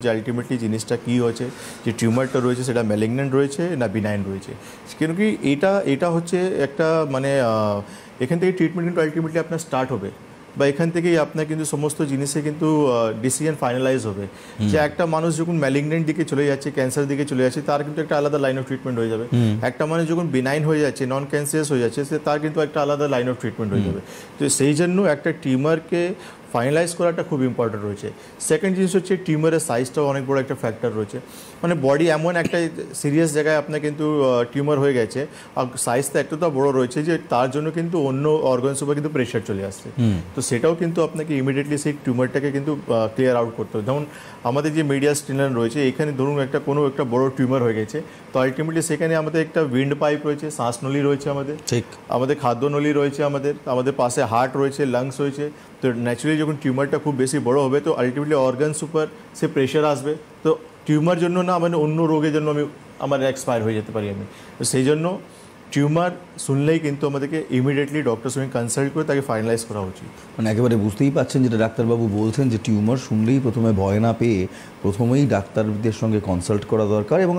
যে আলটিমেটলি জিনিসটা কী হচ্ছে, যে টিউমারটা রয়েছে সেটা ম্যালিগন্যান্ট রয়েছে না বিনাইন রয়েছে। কেন কি এটা হচ্ছে একটা মানে এখান থেকে ট্রিটমেন্ট কিন্তু আলটিমেটলি আপনার স্টার্ট হবে, বা এখান থেকেই আপনার কিন্তু সমস্ত জিনিসে কিন্তু ডিসিশন ফাইনালাইজ হবে। যে একটা মানুষ যখন ম্যালিগন্যান্ট দিকে চলে যাচ্ছে, ক্যান্সার দিকে চলে যাচ্ছে, তার কিন্তু একটা আলাদা লাইন অফ ট্রিটমেন্ট হয়ে যাবে। একটা মানুষ যখন বিনাইন হয়ে যাচ্ছে, নন ক্যান্সারাস হয়ে যাচ্ছে, তার কিন্তু একটা আলাদা লাইন অফ ট্রিটমেন্ট হয়ে যাবে। তো সেই জন্য একটা টিউমারকে ফাইনালাইজ করাটা খুব ইম্পর্টেন্ট রয়েছে। সেকেন্ড জিনিস হচ্ছে টিউমারের সাইজটাও অনেক বড় একটা ফ্যাক্টর রয়েছে। মানে বডি এমন একটা সিরিয়াস জায়গায় আপনার কিন্তু টিউমার হয়ে গেছে, আর সাইজটা এতটা বড় রয়েছে যে তার জন্য কিন্তু অন্য অর্গানস উপর কিন্তু প্রেশার চলে আসছে। তো সেটাও কিন্তু আপনাকে ইমিডিয়েটলি সেই টিউমারটাকে কিন্তু ক্লিয়ার আউট করতে হবে। যেমন আমাদের যে মিডিয়া স্টিনার রয়েছে, এখানে ধরুন কোনো একটা বড় টিউমার হয়ে গেছে, তো আলটিমেটলি সেখানে আমাদের একটা উইন্ড পাইপ রয়েছে, শ্বাসনলী রয়েছে, আমাদের খাদ্যনলী রয়েছে, আমাদের পাশে হার্ট রয়েছে, লাংস রয়েছে। তো ন্যাচুরালি যখন টিউমারটা খুব বেশি বড় হবে, তো আলটিমেটলি অর্গানস উপর সে প্রেশার আসবে। তো টিউমার জন্য না, মানে অন্য রোগের জন্য আমার এক্সপায়ার হয়ে যেতে পারি আমি। তো সেই জন্য টিউমার শুনলেই কিন্তু আমাদেরকে ইমিডিয়েটলি ডক্টরের সঙ্গে কনসাল্ট করে তাকে ফাইনালাইজ করা উচিত। মানে একেবারে বুঝতেই পারছেন যেটা ডাক্তারবাবু বলছেন, যে টিউমার শুনলেই প্রথমে ভয় না পেয়ে প্রথমেই ডাক্তারদের সঙ্গে কনসাল্ট করা দরকার। এবং